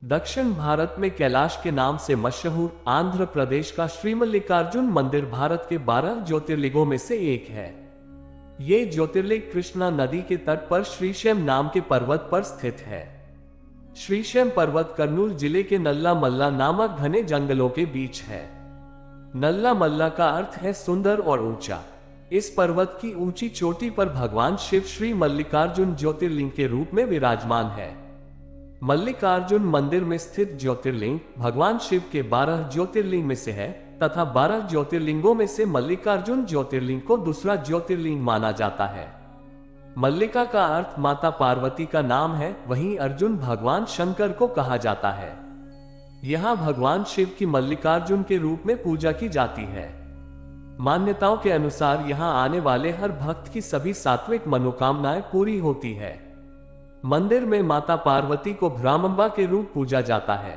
दक्षिण भारत में कैलाश के नाम से मशहूर आंध्र प्रदेश का श्री मल्लिकार्जुन मंदिर भारत के 12 ज्योतिर्लिंगों में से एक है। ये ज्योतिर्लिंग कृष्णा नदी के तट पर श्रीशैम नाम के पर्वत पर स्थित है। श्रीशैम पर्वत कर्नूल जिले के नल्ला मल्ला नामक घने जंगलों के बीच है। नल्ला मल्ला का अर्थ है सुंदर और ऊंचा। इस पर्वत की ऊंची चोटी पर भगवान शिव श्री मल्लिकार्जुन ज्योतिर्लिंग के रूप में विराजमान है। मल्लिकार्जुन मंदिर में स्थित ज्योतिर्लिंग भगवान शिव के 12 ज्योतिर्लिंग में से है तथा 12 ज्योतिर्लिंगों में से मल्लिकार्जुन ज्योतिर्लिंग को दूसरा ज्योतिर्लिंग माना जाता है। मल्लिका का अर्थ माता पार्वती का नाम है, वहीं अर्जुन भगवान शंकर को कहा जाता है। यहाँ भगवान शिव की मल्लिकार्जुन के रूप में पूजा की जाती है। मान्यताओं के अनुसार यहाँ आने वाले हर भक्त की सभी सात्विक मनोकामनाएं पूरी होती है। मंदिर में माता पार्वती को भ्रामंबा के रूप पूजा जाता है।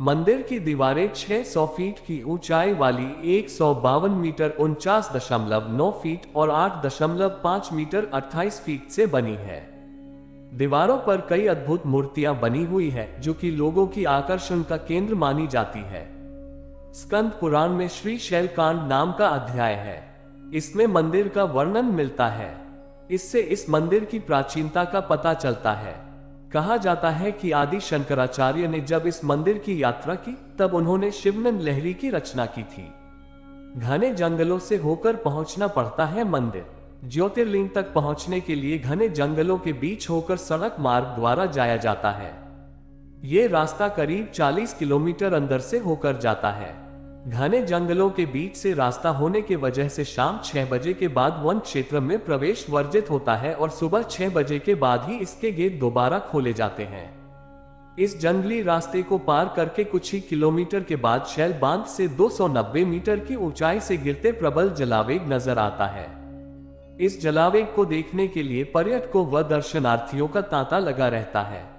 मंदिर की दीवारें 600 फीट की ऊंचाई वाली 152 मीटर 49.9 फीट और 8.5 मीटर 28 फीट से बनी है। दीवारों पर कई अद्भुत मूर्तियां बनी हुई है जो कि लोगों की आकर्षण का केंद्र मानी जाती है। स्कंद पुराण में श्री शैलकांड नाम का अध्याय है। इसमें मंदिर का वर्णन मिलता है। इससे इस मंदिर की प्राचीनता का पता चलता है। कहा जाता है कि आदि शंकराचार्य ने जब इस मंदिर की यात्रा की तब उन्होंने शिवनन लहरी की रचना की थी। घने जंगलों से होकर पहुंचना पड़ता है। मंदिर ज्योतिर्लिंग तक पहुंचने के लिए घने जंगलों के बीच होकर सड़क मार्ग द्वारा जाया जाता है। ये रास्ता करीब 40 किलोमीटर अंदर से होकर जाता है। घने जंगलों के बीच से रास्ता होने की वजह से शाम 6 बजे के बाद वन क्षेत्र में प्रवेश वर्जित होता है और सुबह 6 बजे के बाद ही इसके गेट दोबारा खोले जाते हैं। इस जंगली रास्ते को पार करके कुछ ही किलोमीटर के बाद शैल बांध से 290 मीटर की ऊंचाई से गिरते प्रबल जलावेग नजर आता है। इस जलावेग को देखने के लिए पर्यटकों व दर्शनार्थियों का तांता लगा रहता है।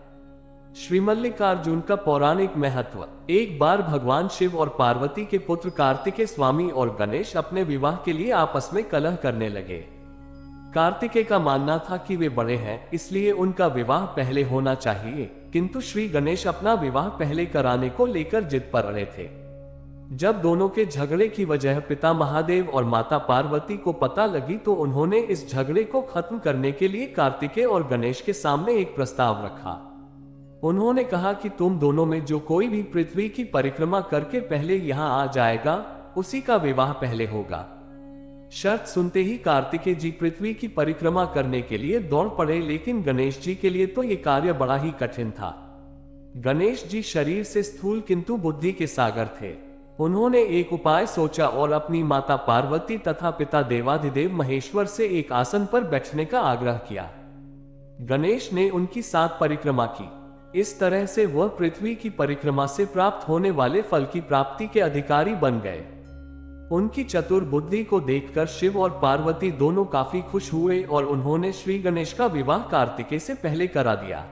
श्री मल्लिकार्जुन का पौराणिक महत्व। एक बार भगवान शिव और पार्वती के पुत्र कार्तिकेय स्वामी और गणेश अपने विवाह के लिए आपस में कलह करने लगे। कार्तिकेय का मानना था कि वे बड़े हैं इसलिए उनका विवाह पहले होना चाहिए, किंतु श्री गणेश अपना विवाह पहले कराने को लेकर जिद पर अड़े थे। जब दोनों के झगड़े की वजह पिता महादेव और माता पार्वती को पता लगी तो उन्होंने इस झगड़े को खत्म करने के लिए कार्तिकेय और गणेश के सामने एक प्रस्ताव रखा। उन्होंने कहा कि तुम दोनों में जो कोई भी पृथ्वी की परिक्रमा करके पहले यहाँ आ जाएगा उसी का विवाह पहले होगा। शर्त सुनते ही कार्तिकेय जी पृथ्वी की परिक्रमा करने के लिए दौड़ पड़े, लेकिन गणेश जी के लिए तो ये कार्य बड़ा ही कठिन था। गणेश जी शरीर से स्थूल किंतु बुद्धि के सागर थे। उन्होंने एक उपाय सोचा और अपनी माता पार्वती तथा पिता देवाधिदेव महेश्वर से एक आसन पर बैठने का आग्रह किया। गणेश ने उनकी 7 परिक्रमा की। इस तरह से वह पृथ्वी की परिक्रमा से प्राप्त होने वाले फल की प्राप्ति के अधिकारी बन गए। उनकी चतुर बुद्धि को देखकर शिव और पार्वती दोनों काफी खुश हुए और उन्होंने श्री गणेश का विवाह कार्तिकेय से पहले करा दिया।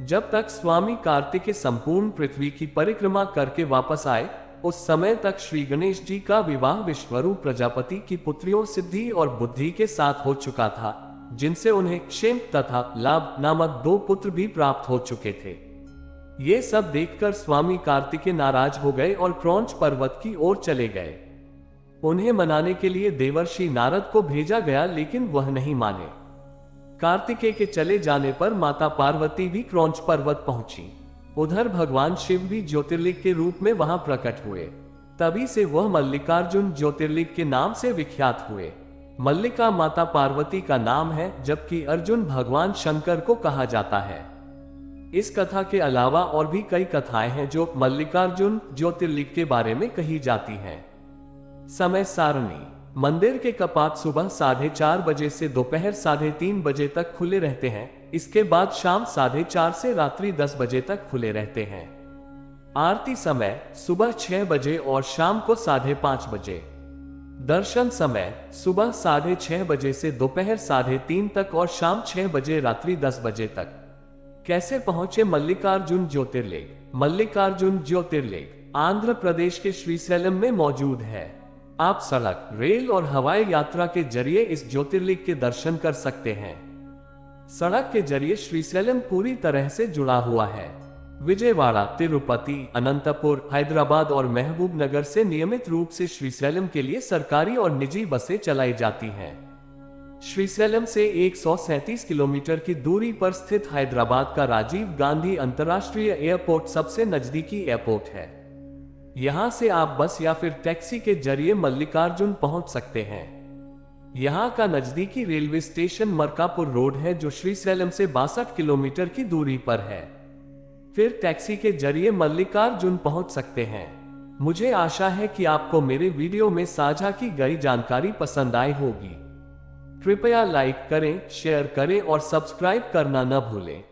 जब तक स्वामी कार्तिकेय संपूर्ण पृथ्वी की परिक्रमा करके वापस आए उस समय तक श्री गणेश जी का विवाह विश्वरूप प्रजापति की पुत्रियों सिद्धि और बुद्धि के साथ हो चुका था, जिनसे उन्हें क्षेम तथा लाभ नामक 2 पुत्र भी प्राप्त हो चुके थे। ये सब देखकर स्वामी कार्तिकेय नाराज हो गए और क्रौंच पर्वत की ओर चले गए। उन्हें मनाने के लिए देवर्षि नारद को भेजा गया, लेकिन वह नहीं माने। कार्तिकेय के चले जाने पर माता पार्वती भी क्रौंच पर्वत पहुंची। उधर भगवान शिव भी ज्योतिर्लिंग के रूप में वहां प्रकट हुए। तभी से वह मल्लिकार्जुन ज्योतिर्लिंग के नाम से विख्यात हुए। मल्लिका माता पार्वती का नाम है, जबकि अर्जुन भगवान शंकर को कहा जाता है। इस कथा के अलावा और भी कई कथाएं हैं जो मल्लिकार्जुन ज्योतिर्लिंग के बारे में कही जाती हैं। समय सारणी। मंदिर के कपाट सुबह 4:30 बजे से दोपहर 3:30 बजे तक खुले रहते हैं। इसके बाद शाम 4:30 से रात्रि 10 बजे तक खुले रहते हैं। आरती समय सुबह 6 बजे और शाम को 5:30 बजे। दर्शन समय सुबह 6:30 बजे से दोपहर 3:30 तक और शाम 6 बजे रात्रि 10 बजे तक। कैसे पहुंचे मल्लिकार्जुन ज्योतिर्लिंग? मल्लिकार्जुन ज्योतिर्लिंग आंध्र प्रदेश के श्रीशैलम में मौजूद है। आप सड़क, रेल और हवाई यात्रा के जरिए इस ज्योतिर्लिंग के दर्शन कर सकते हैं। सड़क के जरिए श्रीशैलम पूरी तरह से जुड़ा हुआ है। विजयवाड़ा, तिरुपति, अनंतपुर, हैदराबाद और महबूब नगर से नियमित रूप से श्रीशैलम के लिए सरकारी और निजी बसें चलाई जाती हैं। श्रीशैलम से 137 किलोमीटर की दूरी पर स्थित हैदराबाद का राजीव गांधी अंतर्राष्ट्रीय एयरपोर्ट सबसे नजदीकी एयरपोर्ट है। यहां से आप बस या फिर टैक्सी के जरिए मल्लिकार्जुन पहुंच सकते हैं। यहां का नजदीकी रेलवे स्टेशन मरकापुर रोड है, जो श्रीशैलम से 62 किलोमीटर की दूरी पर है। फिर टैक्सी के जरिए मल्लिकार्जुन पहुंच सकते हैं। मुझे आशा है कि आपको मेरे वीडियो में साझा की गई जानकारी पसंद आई होगी। कृपया लाइक करें, शेयर करें और सब्सक्राइब करना न भूलें।